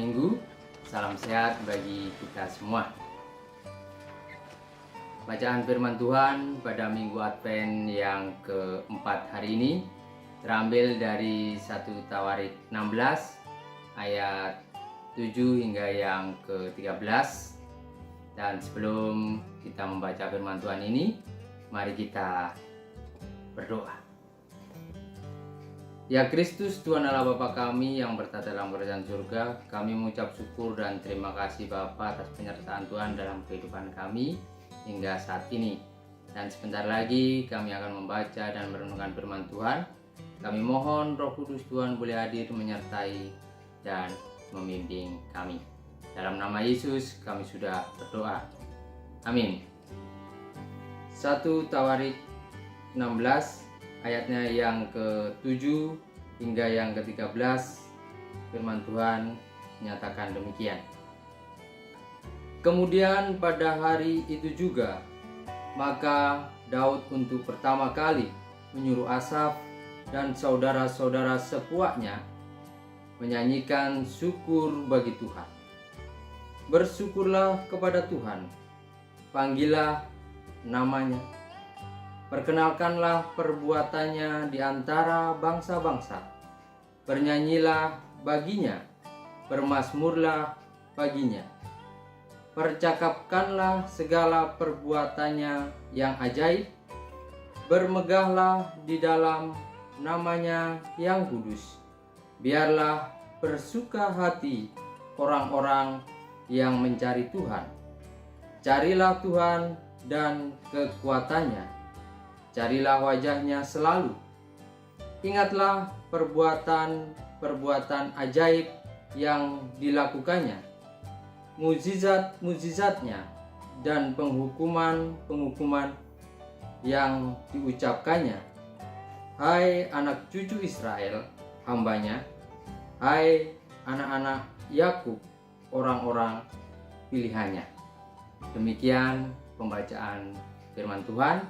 Minggu. Salam sehat bagi kita semua. Bacaan firman Tuhan pada Minggu Advent yang keempat hari ini terambil dari 1 Tawarik 16 ayat 7 hingga yang ke-13. Dan sebelum kita membaca firman Tuhan ini, mari kita berdoa. Ya Kristus, Tuhan Allah Bapa kami yang bertata dalam kerajaan surga, kami mengucap syukur dan terima kasih Bapa atas penyertaan Tuhan dalam kehidupan kami hingga saat ini. Dan sebentar lagi kami akan membaca dan merenungkan firman Tuhan. Kami mohon Roh Kudus Tuhan boleh hadir menyertai dan membimbing kami. Dalam nama Yesus kami sudah berdoa. Amin. 1 Tawarik 16 ayatnya yang ke-7 hingga yang ke-13, firman Tuhan menyatakan demikian. Kemudian pada hari itu juga, maka Daud untuk pertama kali menyuruh Asaf dan saudara-saudara sepuaknya menyanyikan syukur bagi Tuhan. Bersyukurlah kepada Tuhan, panggillah namanya. Perkenalkanlah perbuatannya di antara bangsa-bangsa. Bernyanyilah baginya, bermazmurlah baginya. Percakapkanlah segala perbuatannya yang ajaib. Bermegahlah di dalam namanya yang kudus. Biarlah bersuka hati orang-orang yang mencari Tuhan. Carilah Tuhan dan kekuatannya. Carilah wajahnya selalu. Ingatlah perbuatan-perbuatan ajaib yang dilakukannya, mukjizat-mukjizatnya, dan penghukuman-penghukuman yang diucapkannya. Hai anak cucu Israel, hambanya. Hai anak-anak Yakub, orang-orang pilihannya. Demikian pembacaan firman Tuhan.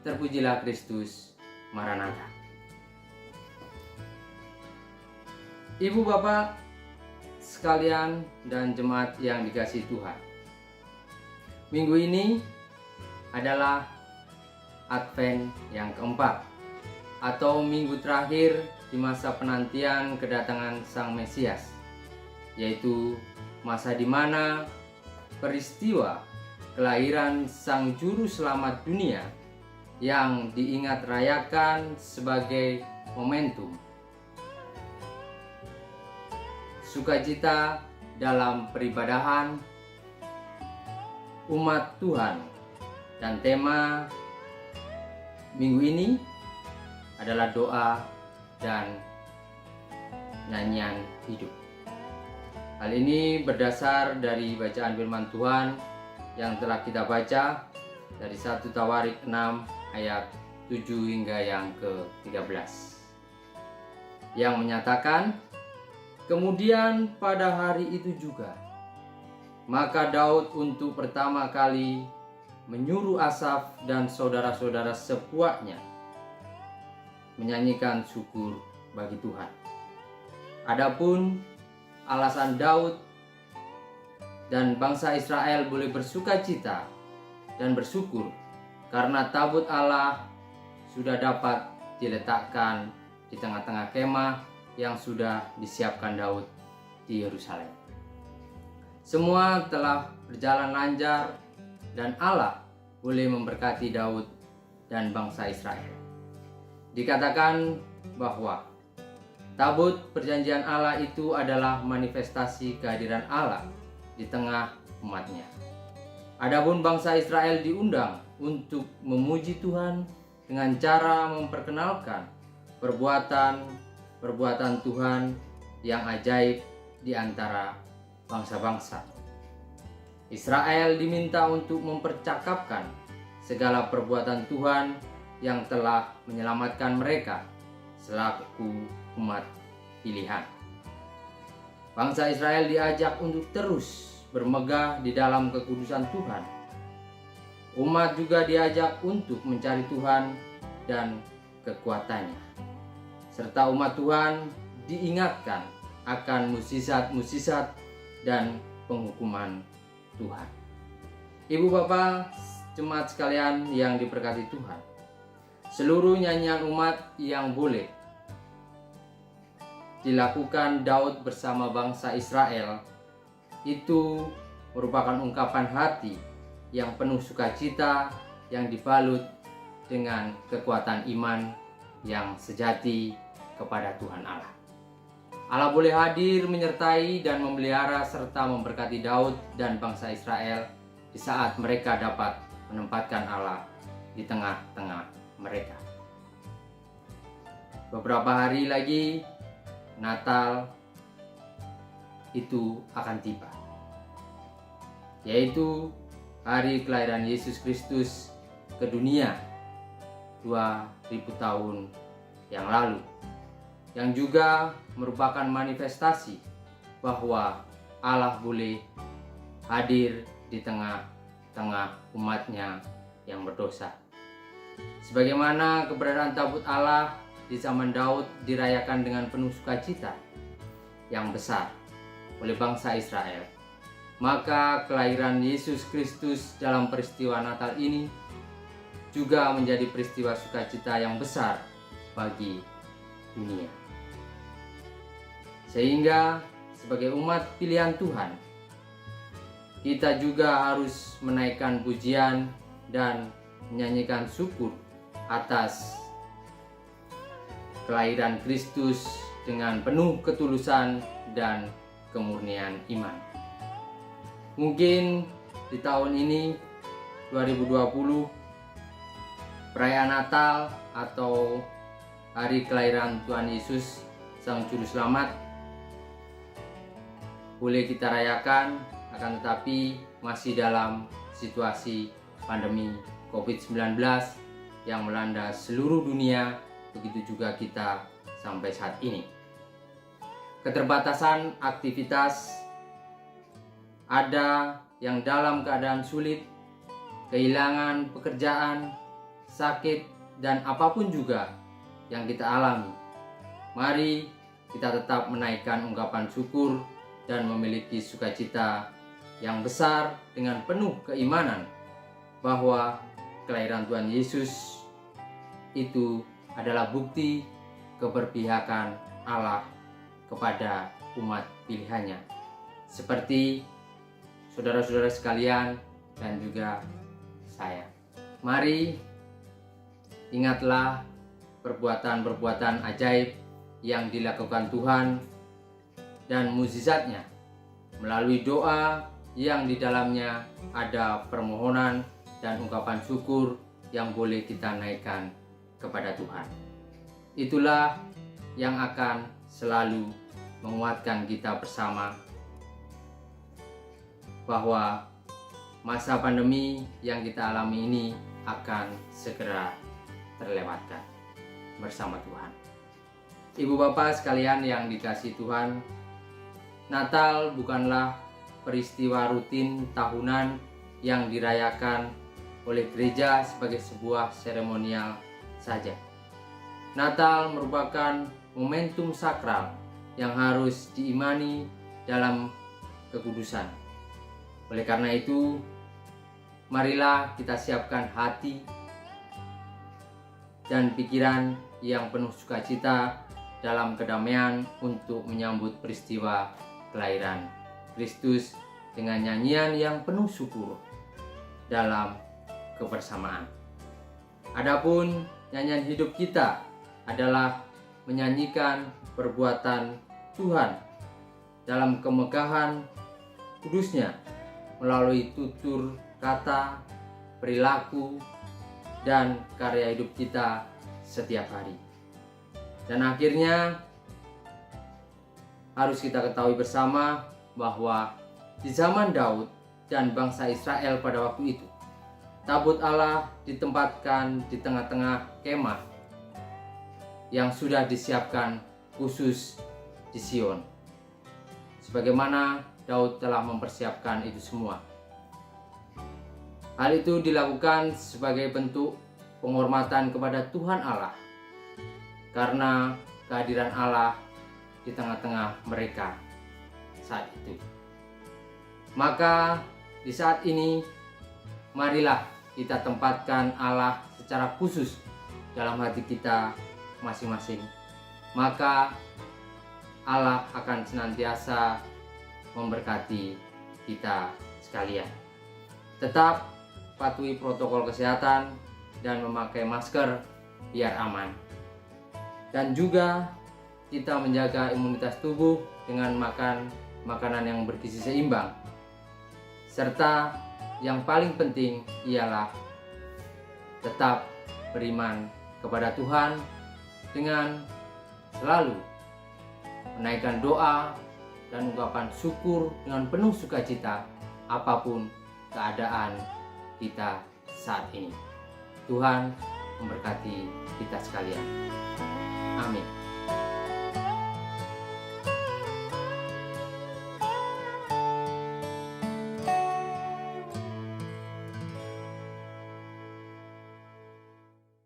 Terpujilah Kristus, Maranatha. Ibu bapak sekalian dan jemaat yang dikasihi Tuhan, minggu ini adalah Advent yang keempat, atau minggu terakhir di masa penantian kedatangan Sang Mesias, yaitu masa di mana peristiwa kelahiran Sang Juru Selamat dunia yang diingat rayakan sebagai momentum sukacita dalam peribadahan umat Tuhan. Dan tema minggu ini adalah doa dan nyanyian hidup. Hal ini berdasar dari bacaan firman Tuhan yang telah kita baca dari 1 Tawarik 6 ayat 7 hingga yang ke-13, yang menyatakan, kemudian pada hari itu juga, maka Daud untuk pertama kali menyuruh Asaf dan saudara-saudara sepuaknya menyanyikan syukur bagi Tuhan. Adapun alasan Daud dan bangsa Israel boleh bersukacita dan bersyukur karena tabut Allah sudah dapat diletakkan di tengah-tengah kemah yang sudah disiapkan Daud di Yerusalem. Semua telah berjalan lancar dan Allah boleh memberkati Daud dan bangsa Israel. Dikatakan bahwa tabut perjanjian Allah itu adalah manifestasi kehadiran Allah di tengah umatnya. Adapun bangsa Israel diundang untuk memuji Tuhan dengan cara memperkenalkan perbuatan Tuhan yang ajaib di antara bangsa-bangsa. Israel diminta untuk mempercakapkan segala perbuatan Tuhan yang telah menyelamatkan mereka selaku umat pilihan. Bangsa Israel diajak untuk terus bermegah di dalam kekudusan Tuhan. Umat juga diajak untuk mencari Tuhan dan kekuatannya. Serta umat Tuhan diingatkan akan mukjizat-mukjizat dan penghukuman Tuhan. Ibu bapak jemaat sekalian yang diberkati Tuhan, seluruh nyanyian umat yang boleh dilakukan Daud bersama bangsa Israel itu merupakan ungkapan hati yang penuh sukacita, yang dibalut dengan kekuatan iman yang sejati kepada Tuhan Allah. Allah boleh hadir menyertai dan memelihara serta memberkati Daud dan bangsa Israel di saat mereka dapat menempatkan Allah di tengah-tengah mereka. Beberapa hari lagi Natal itu akan tiba, yaitu hari kelahiran Yesus Kristus ke dunia 2000 tahun yang lalu, yang juga merupakan manifestasi bahwa Allah boleh hadir di tengah-tengah umatnya yang berdosa. Sebagaimana keberadaan tabut Allah di zaman Daud dirayakan dengan penuh sukacita yang besar oleh bangsa Israel, maka kelahiran Yesus Kristus dalam peristiwa Natal ini juga menjadi peristiwa sukacita yang besar bagi dunia. Sehingga sebagai umat pilihan Tuhan, kita juga harus menaikkan pujian dan menyanyikan syukur atas kelahiran Kristus dengan penuh ketulusan dan kemurnian iman. Mungkin di tahun ini 2020, perayaan Natal atau hari kelahiran Tuhan Yesus Sang Juru Selamat boleh kita rayakan, akan tetapi masih dalam situasi pandemi COVID-19 yang melanda seluruh dunia. Begitu juga kita sampai saat ini. Keterbatasan aktivitas, ada yang dalam keadaan sulit, kehilangan pekerjaan, sakit, dan apapun juga yang kita alami. Mari kita tetap menaikkan ungkapan syukur dan memiliki sukacita yang besar dengan penuh keimanan bahwa kelahiran Tuhan Yesus itu adalah bukti keberpihakan Allah kepada umat pilihannya, seperti saudara-saudara sekalian dan juga saya. Mari ingatlah perbuatan-perbuatan ajaib yang dilakukan Tuhan dan mukjizatnya melalui doa yang di dalamnya ada permohonan dan ungkapan syukur yang boleh kita naikkan kepada Tuhan. Itulah yang akan selalu menguatkan kita bersama bahwa masa pandemi yang kita alami ini akan segera terlewatkan bersama Tuhan. Ibu bapak sekalian yang dikasihi Tuhan, Natal bukanlah peristiwa rutin tahunan yang dirayakan oleh gereja sebagai sebuah seremonial saja. Natal merupakan momentum sakral yang harus diimani dalam kekudusan. Oleh karena itu, marilah kita siapkan hati dan pikiran yang penuh sukacita dalam kedamaian untuk menyambut peristiwa kelahiran Kristus dengan nyanyian yang penuh syukur dalam kebersamaan. Adapun nyanyian hidup kita adalah menyanyikan perbuatan Tuhan dalam kemegahan kudusnya melalui tutur kata, perilaku, dan karya hidup kita setiap hari. Dan akhirnya harus kita ketahui bersama bahwa di zaman Daud dan bangsa Israel pada waktu itu, tabut Allah ditempatkan di tengah-tengah kemah yang sudah disiapkan khusus di Sion. Sebagaimana Daud telah mempersiapkan itu semua. Hal itu dilakukan sebagai bentuk penghormatan kepada Tuhan Allah, karena kehadiran Allah di tengah-tengah mereka saat itu. Maka di saat ini marilah kita tempatkan Allah secara khusus dalam hati kita masing-masing. Maka Allah akan senantiasa memberkati kita sekalian. Tetap patuhi protokol kesehatan dan memakai masker biar aman. Dan juga kita menjaga imunitas tubuh dengan makan makanan yang bergizi seimbang. Serta yang paling penting ialah tetap beriman kepada Tuhan dengan selalu menaikkan doa dan ungkapan syukur dengan penuh sukacita apapun keadaan kita saat ini. Tuhan memberkati kita sekalian. Amin.